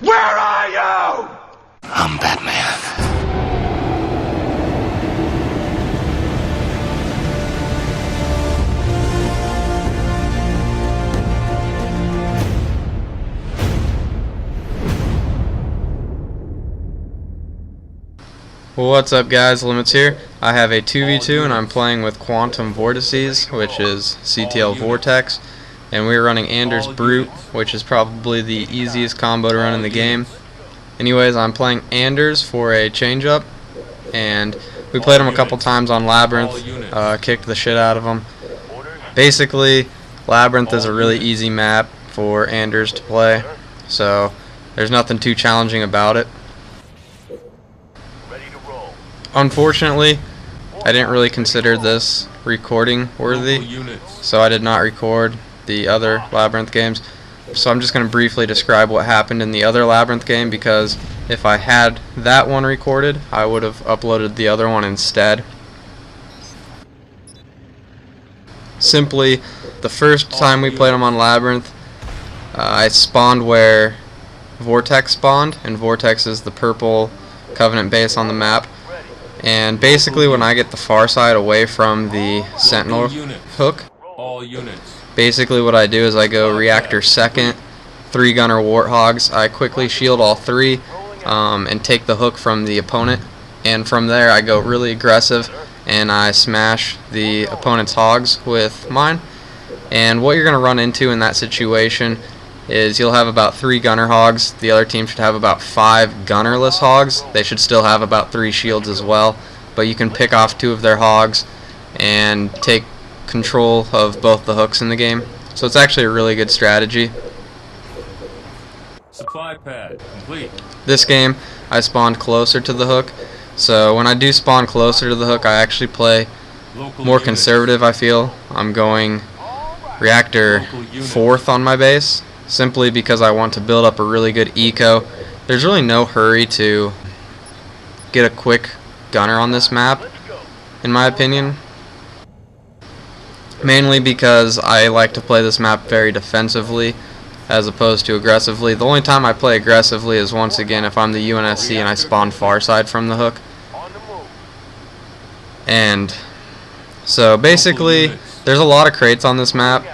Where are you? I'm Batman. What's up guys, Limitz here. I have a 2v2 and I'm playing with Quantum Vortices, which is CTL Vortex, and we're running Anders Brute, which is probably the easiest combo to run in the game. Anyways, I'm playing Anders for a change-up, and we played him a couple times on Labyrinth, kicked the shit out of him. Basically, Labyrinth is a really easy map for Anders to play, so there's nothing too challenging about it. Unfortunately, I didn't really consider this recording worthy, so I did not record the other Labyrinth games. So I'm just going to briefly describe what happened in the other Labyrinth game, because if I had that one recorded, I would have uploaded the other one instead. Simply, the first time we played them on Labyrinth, I spawned where Vortex spawned, and Vortex is the purple Covenant base on the map. And basically when I get the far side away from the Sentinel hook, basically what I do is I go reactor second, 3-gunner warthogs. I quickly shield all three and take the hook from the opponent, and from there I go really aggressive and I smash the opponent's hogs with mine. And what you're going to run into in that situation is you'll have about 3 gunner hogs. The other team should have about 5 gunnerless hogs. They should still have about 3 shields as well, but you can pick off 2 of their hogs and take control of both the hooks in the game. So it's actually a really good strategy. Supply pad complete. This game I spawned closer to the hook, so when I do spawn closer to the hook I actually play more conservative. I feel I'm going reactor 4th on my base, simply because I want to build up a really good eco. There's really no hurry to get a quick gunner on this map, in my opinion. Mainly because I like to play this map very defensively as opposed to aggressively. The only time I play aggressively is once again if I'm the UNSC and I spawn far side from the hook. And so basically there's a lot of crates on this map.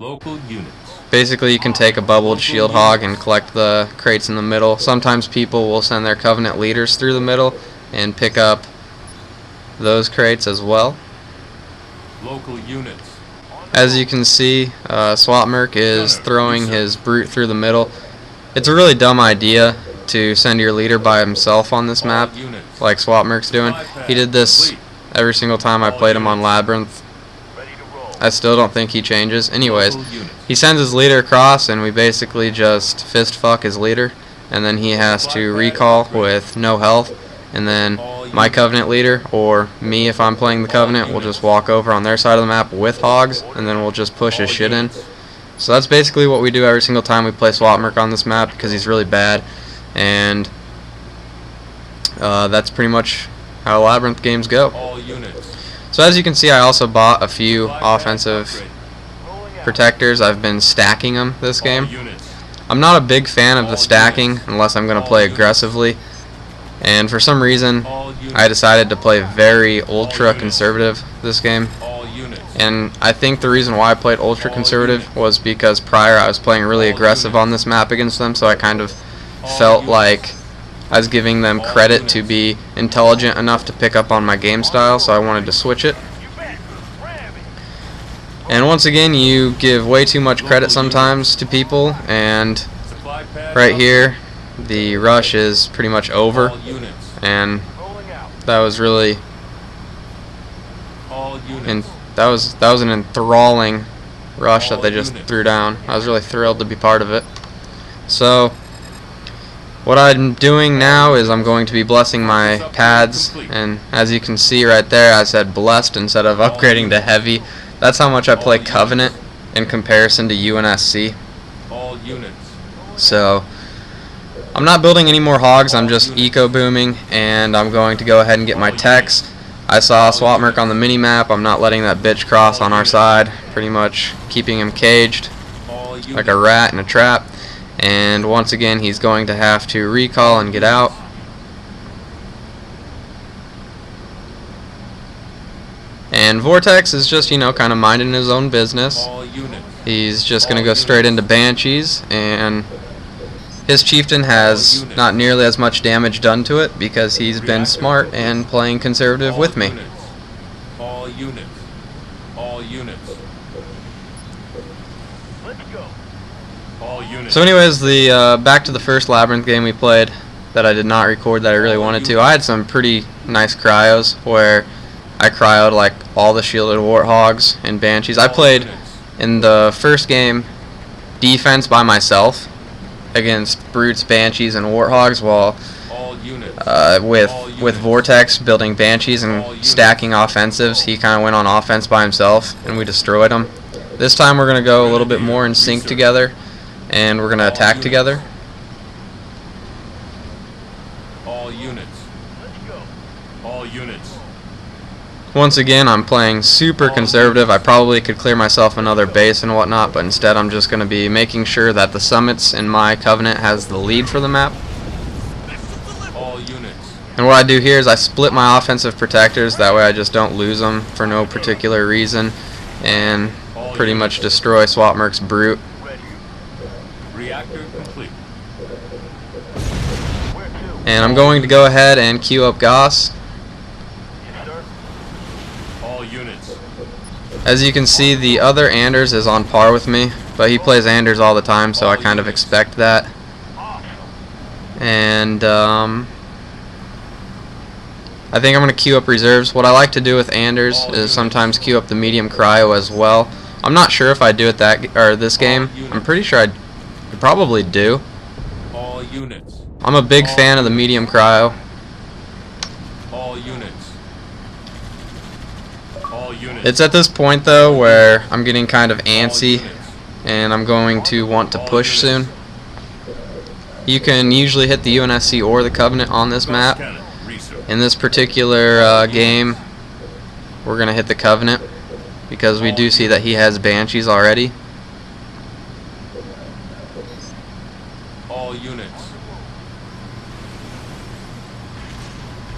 Local units. Basically, you can take a bubbled shield hog and collect the crates in the middle. Sometimes people will send their Covenant leaders through the middle and pick up those crates as well. Local units. As you can see, Swat Merk is throwing his brute through the middle. It's a really dumb idea to send your leader by himself on this map, like Swat Merk's doing. He did this every single time I played him on Labyrinth. I still don't think he changes. Anyways, he sends his leader across and we basically just fist fuck his leader, and then he has to recall with no health, and then my Covenant leader, or me if I'm playing the Covenant, will just walk over on their side of the map with hogs, and then we'll just push his shit in. So that's basically what we do every single time we play Swat Merk on this map, because he's really bad, and that's pretty much how Labyrinth games go. So as you can see, I also bought a few offensive protectors. I've been stacking them this game. I'm not a big fan of the stacking unless I'm going to play aggressively, and for some reason I decided to play very ultra conservative this game. And I think the reason why I played ultra conservative was because prior I was playing really aggressive on this map against them, so I kind of felt like I was giving them credit to be intelligent enough to pick up on my game style, so I wanted to switch it. And once again, you give way too much credit sometimes to people, and right here the rush is pretty much over, and that was really that was an enthralling rush that they just threw down. I was really thrilled to be part of it. So what I'm doing now is I'm going to be blessing my pads, and as you can see right there, I said blessed instead of upgrading to heavy. That's how much I play Covenant in comparison to UNSC. So I'm not building any more hogs, I'm just eco booming, and I'm going to go ahead and get my techs. I saw Swat Merk on the mini-map. I'm not letting that bitch cross on our side, pretty much keeping him caged like a rat in a trap. And once again, he's going to have to recall and get out. And Vortex is just, you know, kind of minding his own business. All units. He's just going to go straight into Banshees, and his chieftain has not nearly as much damage done to it because he's been smart and playing conservative with me. All units. All units. Let's go. All units. So anyways, the back to the first Labyrinth game we played that I did not record that I really wanted to. I had some pretty nice cryos where I cryoed like all the shielded warthogs and banshees. I played in the first game defense by myself against brutes, banshees, and warthogs, while with Vortex building banshees and stacking offensives, he kind of went on offense by himself and we destroyed him. This time we're gonna go a little bit more in sync together, and we're gonna attack together. All units. Let's go. All units. Once again, I'm playing super conservative. I probably could clear myself another base and whatnot, but instead I'm just going to be making sure that the summits in my covenant has the lead for the map. All units. And what I do here is I split my offensive protectors, that way I just don't lose them for no particular reason, and pretty much destroy Swat Merk's brute. Reactor complete. And I'm going to go ahead and queue up Goss. As you can see, the other Anders is on par with me, but he plays Anders all the time, so I kind of expect that. And I think I'm going to queue up reserves. What I like to do with Anders is sometimes queue up the medium cryo as well. I'm not sure if I do it this game. I'm pretty sure I probably do. All units. I'm a big fan of the medium cryo. All units. It's at this point though where I'm getting kind of antsy and I'm going to want to push soon. You can usually hit the UNSC or the Covenant on this map. In this particular game, we're going to hit the Covenant because we do see that he has Banshees already. All units.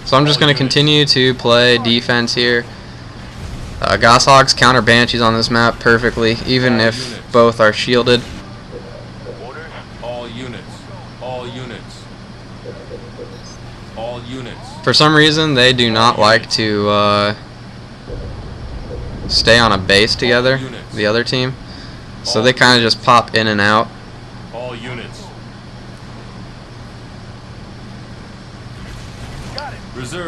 So I'm just going to continue to play defense here. Gosshogs counter Banshees on this map perfectly, even if both are shielded. All units. All units. All units. For some reason, they do not like to stay on a base together, the other team. So they kind of just pop in and out. All units.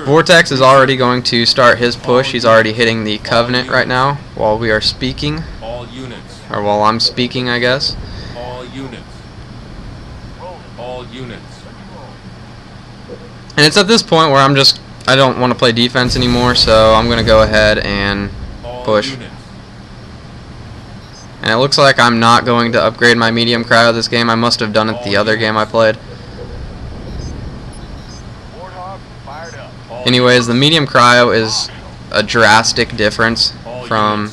Vortex is already going to start his push. He's already hitting the Covenant right now while we are speaking. All units. Or while I'm speaking, I guess. All units. All units. And it's at this point where I don't want to play defense anymore, so I'm going to go ahead and push. And it looks like I'm not going to upgrade my medium cryo this game. I must have done it the other game I played. Anyways, the medium cryo is a drastic difference from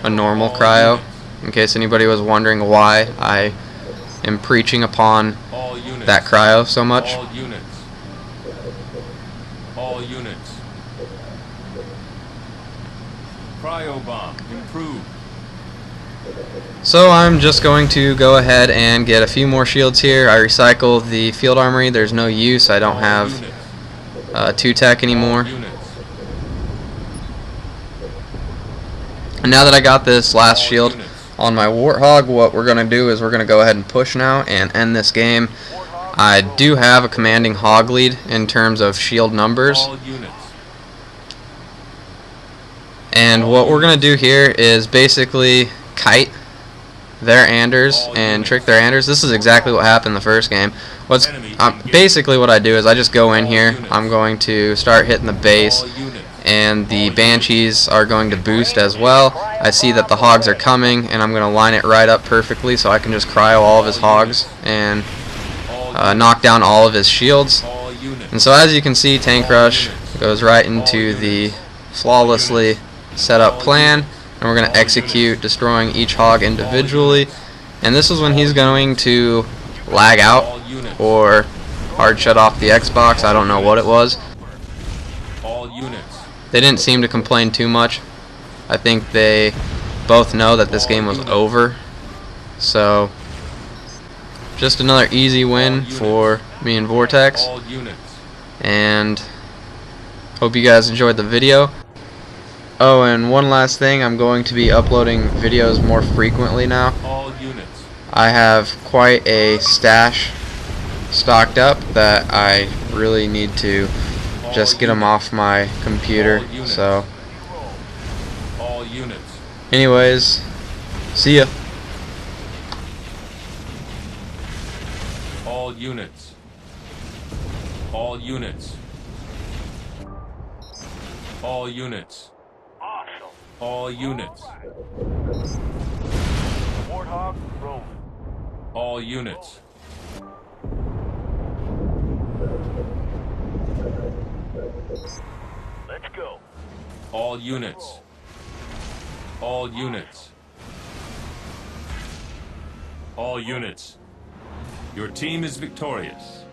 a normal cryo, in case anybody was wondering why I am preaching upon that cryo so much. All units. All units. Cryo bomb improved. So I'm just going to go ahead and get a few more shields here. I recycle the field armory. There's no use. I don't have 2-tech anymore. And now that I got this last shield on my Warthog, what we're going to do is we're going to go ahead and push now and end this game. I do have a commanding hog lead in terms of shield numbers. And what we're going to do here is basically kite their Anders and trick their Anders. This is exactly what happened the first game. Basically what I do is I just go in here, I'm going to start hitting the base, and the Banshees are going to boost as well. I see that the hogs are coming, and I'm going to line it right up perfectly so I can just cryo all of his hogs and knock down all of his shields. And so as you can see, Tank Rush goes right into the flawlessly set up plan, and we're going to execute destroying each hog individually. And this is when he's going to lag out All units. or hard shut off the Xbox. I don't know what it was. All units. They didn't seem to complain too much. I think they both know that this game was over. So, just another easy win for me and Vortex. All units. And hope you guys enjoyed the video. Oh, and one last thing, I'm going to be uploading videos more frequently now. All units. I have quite a stash stocked up that I really need to just get them off my computer. So, All units. anyways, see ya. All units. All units. All units. Awesome. All units. Warthog, rolling. All units. Let's go. All units. All units. All units. Your team is victorious.